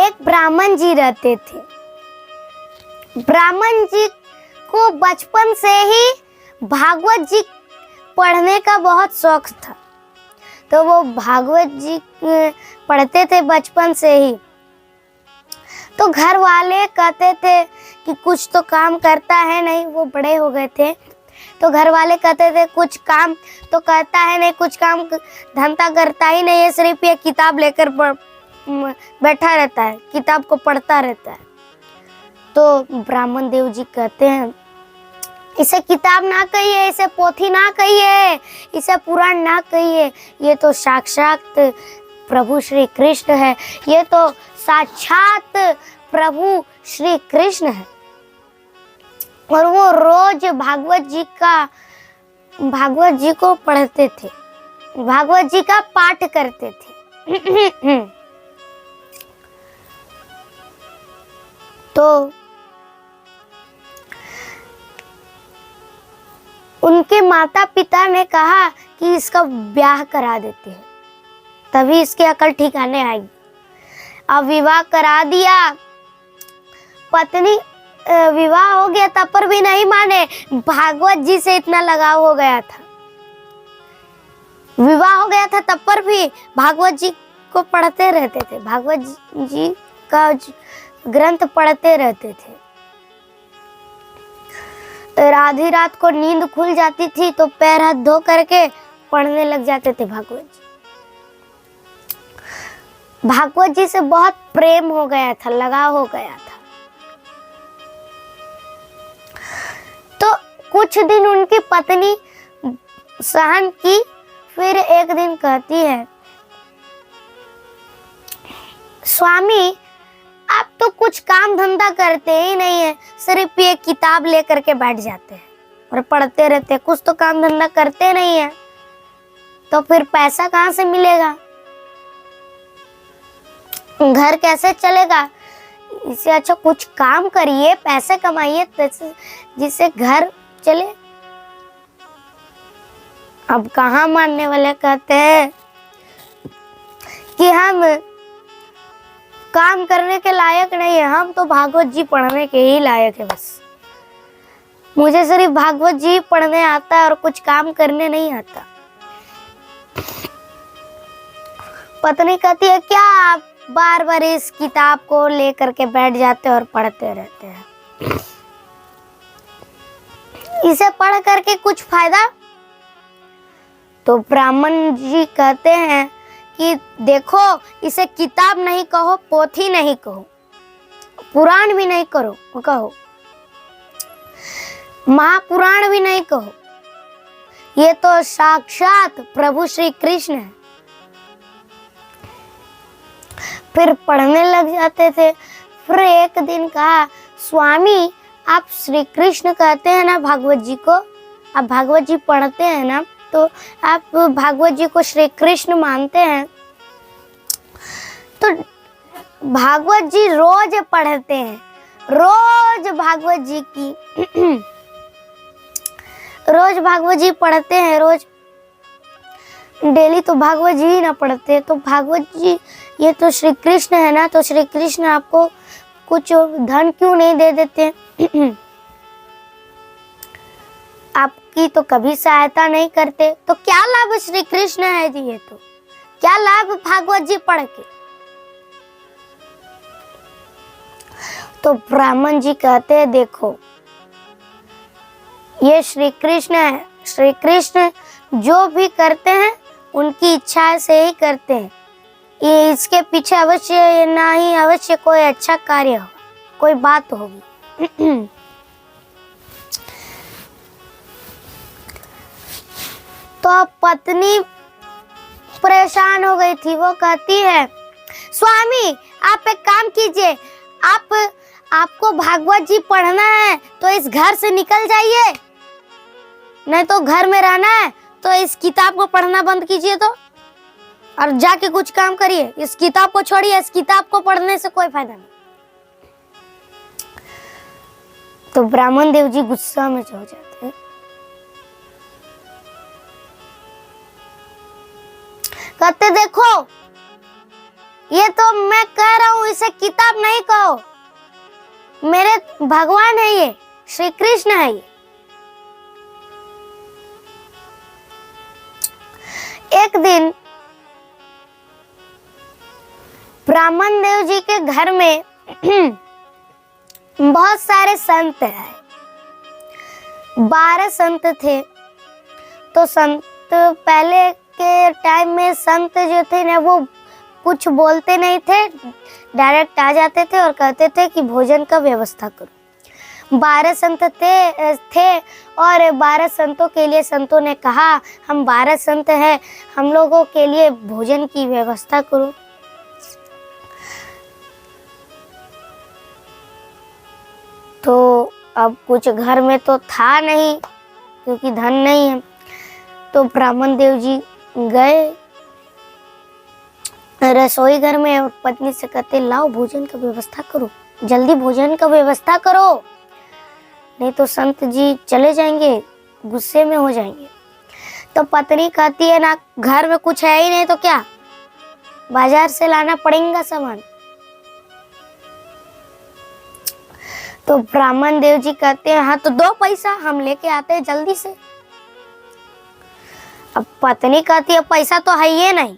एक ब्राह्मण जी रहते थे। ब्राह्मण जी को बचपन से ही भागवत जी पढ़ने का बहुत शौक था, तो वो भागवत जी पढ़ते थे बचपन से ही। तो घर वाले कहते थे कि कुछ तो काम करता है नहीं, वो बड़े हो गए थे, तो घर वाले कहते थे कुछ काम तो करता है नहीं, कुछ काम धंधा करता ही नहीं है, सिर्फ ये किताब लेकर बैठा रहता है, किताब को पढ़ता रहता है। तो ब्राह्मण देव जी कहते हैं इसे किताब ना कहिए, इसे पोथी ना कहिए, इसे पुराण ना कहिए, ये तो साक्षात प्रभु श्री कृष्ण है, ये तो साक्षात प्रभु श्री कृष्ण है। और वो रोज भागवत जी को पढ़ते थे, भागवत जी का पाठ करते थे। तो उनके माता पिता ने कहा कि इसका ब्याह करा देते हैं, तभी इसकी अकल ठिकाने आएगी। अब विवाह करा दिया, पत्नी विवाह हो गया तब पर भी नहीं माने, भागवत जी से इतना लगाव हो गया था। विवाह हो गया था तब पर भी भागवत जी को पढ़ते रहते थे, भागवत जी का ग्रंथ पढ़ते रहते थे। आधी रात को नींद खुल जाती थी तो पैर हाथ धो करके पढ़ने लग जाते थे भागवत जी। भागवत जी से बहुत प्रेम हो गया था, लगाव हो गया था। तो कुछ दिन उनकी पत्नी सहन की, फिर एक दिन कहती है स्वामी आप तो कुछ काम धंधा करते ही नहीं है, सिर्फ ये किताब लेकर के बैठ जाते हैं और पढ़ते रहते हैं, कुछ तो काम धंधा करते नहीं है, तो फिर पैसा कहाँ से मिलेगा, घर कैसे चलेगा? इससे अच्छा कुछ काम करिए, पैसे कमाइए जिससे घर चले। अब कहाँ मानने वाले कहते हैं कि हम काम करने के लायक नहीं है, हम तो भागवत जी पढ़ने के ही लायक है, बस मुझे सिर्फ भागवत जी पढ़ने आता है और कुछ काम करने नहीं आता। पत्नी कहती है क्या आप बार बार इस किताब को लेकर के बैठ जाते और पढ़ते रहते हैं, इसे पढ़ करके कुछ फायदा? तो ब्राह्मण जी कहते हैं कि देखो इसे किताब नहीं कहो, पोथी नहीं कहो, पुराण भी नहीं कहो, महापुराण भी नहीं कहो, ये तो साक्षात प्रभु श्री कृष्ण है। फिर पढ़ने लग जाते थे। फिर एक दिन कहा स्वामी आप श्री कृष्ण कहते हैं ना भागवत जी को, आप भागवत जी पढ़ते हैं ना, तो आप भागवत जी को श्री कृष्ण मानते हैं, तो भागवत जी रोज पढ़ते हैं, रोज भागवत जी की रोज भागवत जी पढ़ते हैं, रोज डेली तो भागवत जी ही ना पढ़ते, तो भागवत जी ये तो श्री कृष्ण है ना, तो श्री कृष्ण आपको कुछ धन क्यों नहीं दे देते? आपकी तो कभी सहायता नहीं करते, तो क्या लाभ श्री कृष्ण है जी, ये तो क्या लाभ भागवत जी पढ़ के? तो ब्राह्मण जी कहते हैं देखो ये श्री कृष्ण है, श्री कृष्ण जो भी करते हैं उनकी इच्छा से ही करते हैं, ये इसके पीछे अवश्य ना ही अवश्य कोई अच्छा कार्य हो, कोई बात होगी। तो अब पत्नी परेशान हो गई थी, वो कहती है स्वामी आप एक काम कीजिए, आपको भागवत जी पढ़ना है तो इस घर से निकल जाइए, नहीं तो घर में रहना है तो इस किताब को पढ़ना बंद कीजिए, तो और जाके कुछ काम करिए, इस किताब को छोड़िए, इस किताब को पढ़ने से कोई फायदा नहीं। तो ब्राह्मण देव जी गुस्सा में हो जाते हैं, कहते देखो ये तो मैं कह रहा हूँ इसे इसे किताब नहीं कहो, मेरे भगवान है ये, श्री कृष्ण है ये। एक दिन ब्राह्मण देव जी के घर में बहुत सारे संत आए, 12 संत थे। तो संत पहले के टाइम में संत जो थे ना वो कुछ बोलते नहीं थे, डायरेक्ट आ जाते थे और कहते थे कि भोजन का व्यवस्था करो। 12 संत थे और 12 संतों के लिए संतों ने कहा हम 12 संत हैं, हम लोगों के लिए भोजन की व्यवस्था करो। तो अब कुछ घर में तो था नहीं क्योंकि धन नहीं है। तो ब्राह्मण देव जी गए रसोई घर में और पत्नी से कहते लाओ भोजन का व्यवस्था करो, जल्दी भोजन का व्यवस्था करो, नहीं तो संत जी चले जाएंगे, गुस्से में हो जाएंगे। तो पत्नी कहती है ना घर में कुछ है ही नहीं तो क्या, बाजार से लाना पड़ेगा सामान। तो ब्राह्मण देव जी कहते हैं हाँ तो दो पैसा, हम लेके आते हैं जल्दी से। अब पत्नी कहती है पैसा तो है ही नहीं,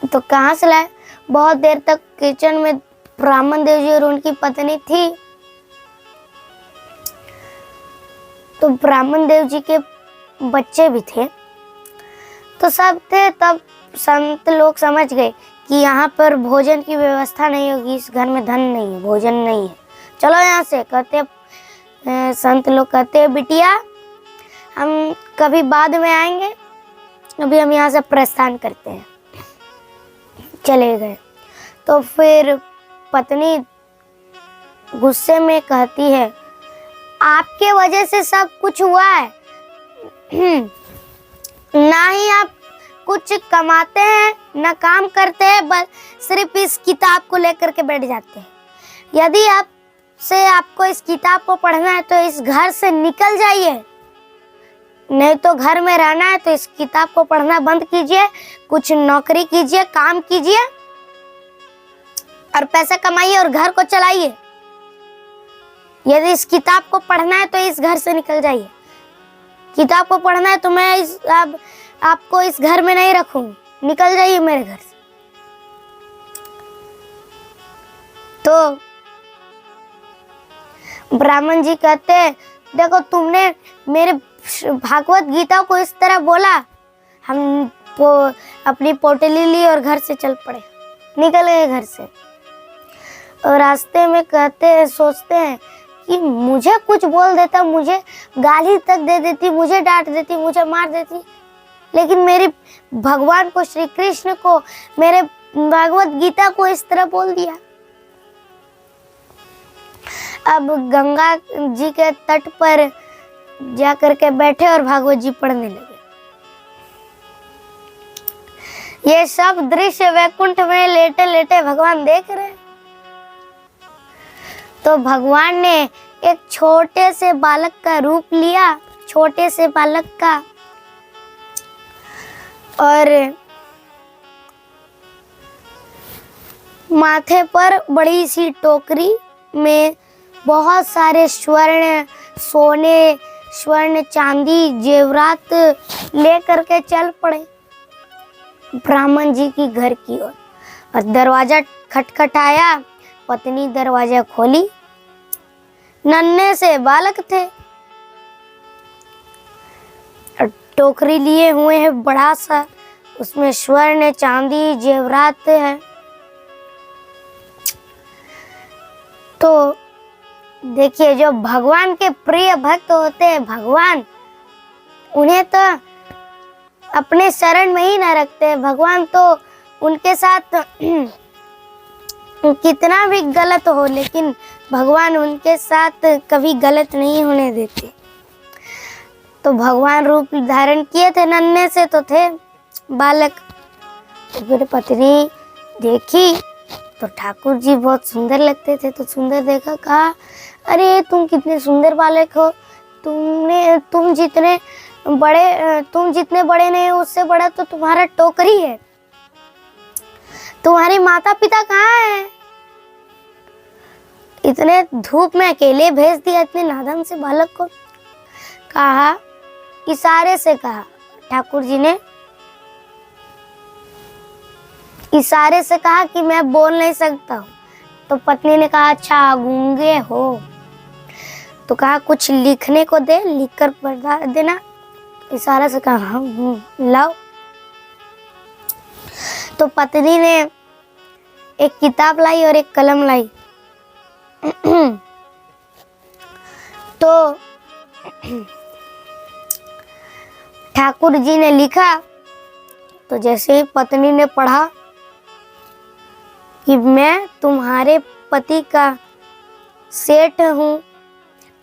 तो कहाँ से लाए। बहुत देर तक किचन में ब्राह्मण देव जी और उनकी पत्नी थी। तो ब्राह्मण देव जी के बच्चे भी थे, तो सब थे। तब संत लोग समझ गए कि यहाँ पर भोजन की व्यवस्था नहीं होगी, इस घर में धन नहीं है, भोजन नहीं है, चलो यहाँ से। कहते संत लोग कहते बिटिया हम कभी बाद में आएंगे, अभी हम यहाँ से प्रस्थान करते हैं। चले गए। तो फिर पत्नी गुस्से में कहती है आपके वजह से सब कुछ हुआ है, ना ही आप कुछ कमाते हैं ना काम करते हैं, बस सिर्फ इस किताब को लेकर के बैठ जाते हैं। यदि आपको इस किताब को पढ़ना है तो इस घर से निकल जाइए, नहीं तो घर में रहना है तो इस किताब को पढ़ना बंद कीजिए, कुछ नौकरी कीजिए, काम कीजिए और पैसा कमाइए और घर को चलाइए। यदि इस किताब को पढ़ना है तो इस घर से निकल जाइए। किताब को पढ़ना है तो मैं आपको इस घर में नहीं रखूंगी, निकल जाइए मेरे घर से। तो ब्राह्मण जी कहते हैं देखो तुमने मेरे भागवत गीता को इस तरह बोला, हम अपनी पोटली ली और घर से चल पड़े, निकल गए घर से। और रास्ते में सोचते हैं कि मुझे कुछ बोल देता, मुझे गाली तक दे देती, मुझे डांट देती, मुझे मार देती, लेकिन मेरे भगवान को, श्री कृष्ण को, मेरे भागवत गीता को इस तरह बोल दिया। अब गंगा जी के तट पर जा करके बैठे और भागवत जी पढ़ने लगे। ये सब दृश्य वैकुंठ में लेटे लेटे भगवान देख रहे। तो भगवान ने एक छोटे से बालक का रूप लिया, छोटे से बालक का, और माथे पर बड़ी सी टोकरी में बहुत सारे स्वर्ण, सोने, स्वर्ण, चांदी, जेवरात ले करके चल पड़े ब्राह्मण जी की घर की ओर। और दरवाजा खटखटाया, पत्नी दरवाजा खोली, नन्हे से बालक थे, टोकरी लिए हुए हैं बड़ा सा, उसमें स्वर्ण, चांदी, जेवरात है। तो देखिए जो भगवान के प्रिय भक्त होते हैं, भगवान उन्हें तो अपने शरण में ही न रखते। भगवान तो उनके साथ कितना भी गलत हो, लेकिन भगवान उनके साथ कभी गलत नहीं होने देते। तो भगवान रूप धारण किए थे, नन्हे से तो थे बालक। तो फिर पत्नी देखी तो ठाकुर जी बहुत सुंदर लगते थे, तो सुंदर देखा, कहा अरे तुम कितने सुंदर बालक हो, तुम जितने बड़े नहीं, उससे बड़ा तो तुम्हारा टोकरी है। तुम्हारे माता पिता कहाँ हैं? इतने धूप में अकेले भेज दिया इतने नादान से बालक को। कहा, इशारे से कहा, ठाकुर जी ने इशारे से कहा कि मैं बोल नहीं सकता हूँ। तो पत्नी ने कहा, अच्छा गूंगे हो? तो कहा कुछ लिखने को दे, लिख कर बता देना। इशारा से कहा, हाँ लाओ। तो पत्नी ने एक किताब लाई और एक कलम लाई। तो ठाकुर जी ने लिखा। तो जैसे ही पत्नी ने पढ़ा कि मैं तुम्हारे पति का सेठ हूँ,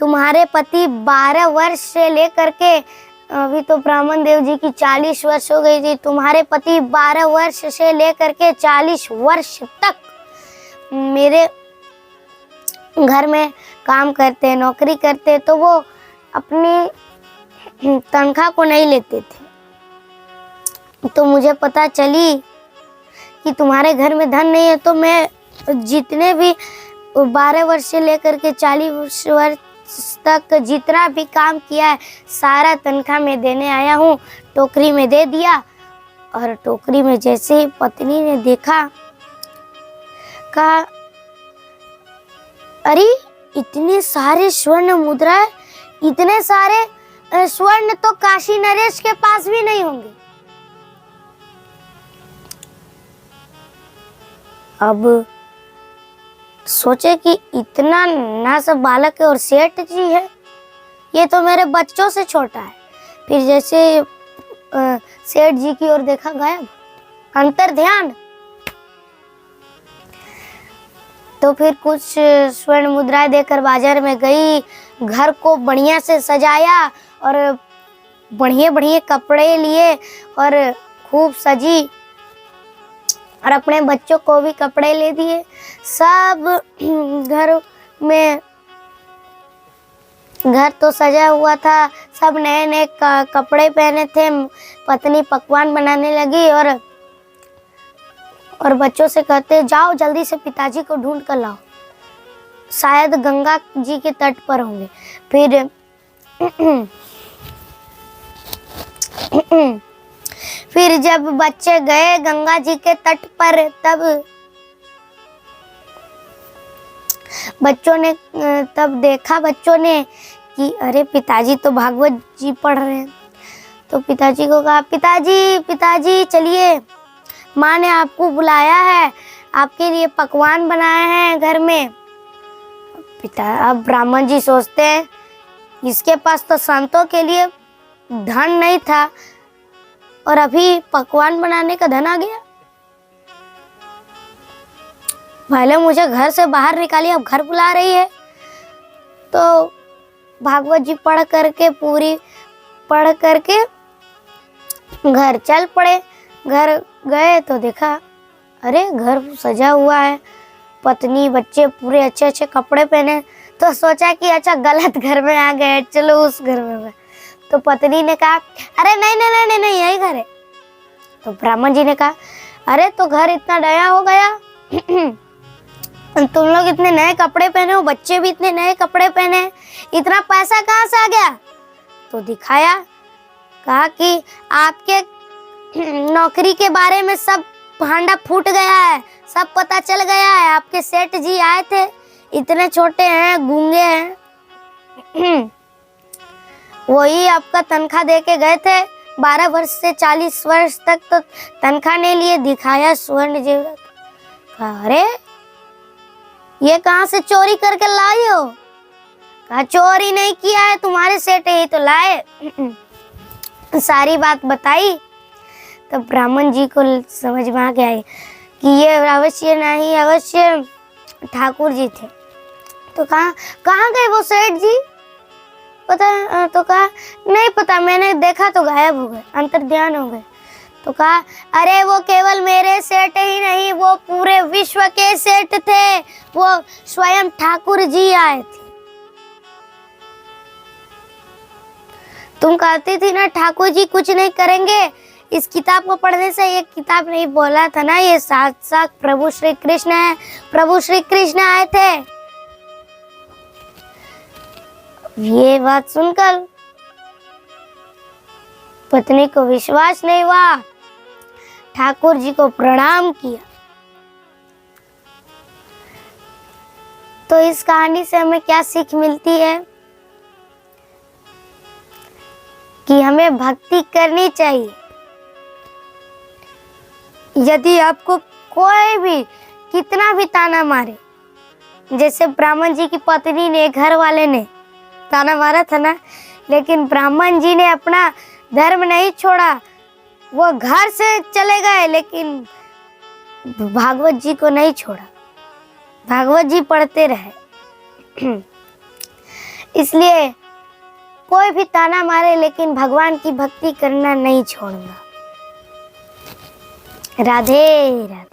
तुम्हारे पति 12 वर्ष से लेकर के, अभी तो ब्राह्मण देव जी की 40 वर्ष हो गई थी, तुम्हारे पति 12 वर्ष से लेकर के 40 वर्ष तक मेरे घर में काम करते, नौकरी करते, तो वो अपनी तनख्वाह को नहीं लेते थे। तो मुझे पता चली कि तुम्हारे घर में धन नहीं है, तो मैं जितने भी 12 वर्ष से लेकर के 40 वर्ष तक जितना भी काम किया है सारा तनख्वाह में देने आया हूँ। टोकरी में दे दिया। और टोकरी में जैसे ही पत्नी ने देखा, कहा, अरे इतने सारे स्वर्ण मुद्रा, इतने सारे स्वर्ण तो काशी नरेश के पास भी नहीं होंगे। अब सोचे कि इतना ना सब बालक है और सेठ जी है, ये तो मेरे बच्चों से छोटा है। फिर जैसे सेठ जी की ओर देखा, गायब, अंतर ध्यान। तो फिर कुछ स्वर्ण मुद्राएं देकर बाजार में गई, घर को बढ़िया से सजाया और बढ़िया बढ़िया कपड़े लिए और खूब सजी और अपने बच्चों को भी कपड़े ले दिए। सब घर में, घर तो सजा हुआ था, सब नए नए कपड़े पहने थे। पत्नी पकवान बनाने लगी और बच्चों से कहते, जाओ जल्दी से पिताजी को ढूंढ कर लाओ, शायद गंगा जी के तट पर होंगे। फिर जब बच्चे गए गंगा जी के तट पर, तब देखा बच्चों ने कि अरे पिताजी तो भागवत जी पढ़ रहे हैं। तो पिताजी को कहा, पिताजी चलिए, माँ ने आपको बुलाया है, आपके लिए पकवान बनाए हैं घर में। अब ब्राह्मण जी सोचते हैं, इसके पास तो संतों के लिए धन नहीं था और अभी पकवान बनाने का धन आ गया। पहले मुझे घर से बाहर निकाली, अब घर बुला रही है। तो भागवत जी पढ़ करके घर चल पड़े। घर गए तो देखा, अरे घर सजा हुआ है, पत्नी बच्चे पूरे अच्छे अच्छे कपड़े पहने। तो सोचा कि अच्छा गलत घर में आ गए, चलो उस घर में गए। तो पत्नी ने कहा, अरे नहीं यही घर है। तो ब्राह्मण जी ने कहा, अरे तो घर इतना नया हो गया, तुम लोग इतने नए कपड़े पहने हो, बच्चे भी इतने नए कपड़े पहने, इतना पैसा कहाँ से आ गया? तो दिखाया, कहा कि आपके नौकरी के बारे में सब भांडा फूट गया है, सब पता चल गया है। आपके सेठ जी आए थे, इतने छोटे हैं, गूंगे हैं, वही आपका तनख्वाह दे के गए थे। 12 वर्ष से 40 वर्ष तक तो तनख्वाह नहीं लिए। दिखाया स्वर्ण जेवर। कहा, अरे ये कहाँ से चोरी करके लाई हो? कहा, चोरी नहीं किया है, तुम्हारे सेठ ही तो लाए। सारी बात बताई। तब ब्राह्मण जी को समझ में आ गया कि ये अवश्य ठाकुर जी थे। तो कहाँ गए वो सेठ जी? पता? तो कहा, नहीं पता, मैंने देखा तो गायब हो गए, अंतर्ध्यान हो गए। तो कहा, अरे वो केवल मेरे सेठ ही नहीं, वो पूरे विश्व के सेठ थे, वो स्वयं ठाकुर जी आए थे। तुम कहती थी ना ठाकुर जी कुछ नहीं करेंगे, इस किताब को पढ़ने से ये किताब नहीं बोला था ना, ये साक्षात प्रभु श्री कृष्ण है। प्रभु श्री कृष्ण आए थे। ये बात सुनकर पत्नी को विश्वास नहीं हुआ, ठाकुर जी को प्रणाम किया। तो इस कहानी से हमें क्या सीख मिलती है कि हमें भक्ति करनी चाहिए। यदि आपको कोई भी कितना भी ताना मारे, जैसे ब्राह्मण जी की पत्नी ने, घर वाले ने ताना मारा था ना, लेकिन ब्राह्मण जी ने अपना धर्म नहीं छोड़ा, वो घर से चले गए, लेकिन भागवत जी को नहीं छोड़ा, भागवत जी पढ़ते रहे। इसलिए कोई भी ताना मारे, लेकिन भगवान की भक्ति करना नहीं छोड़ना। राधे राधे।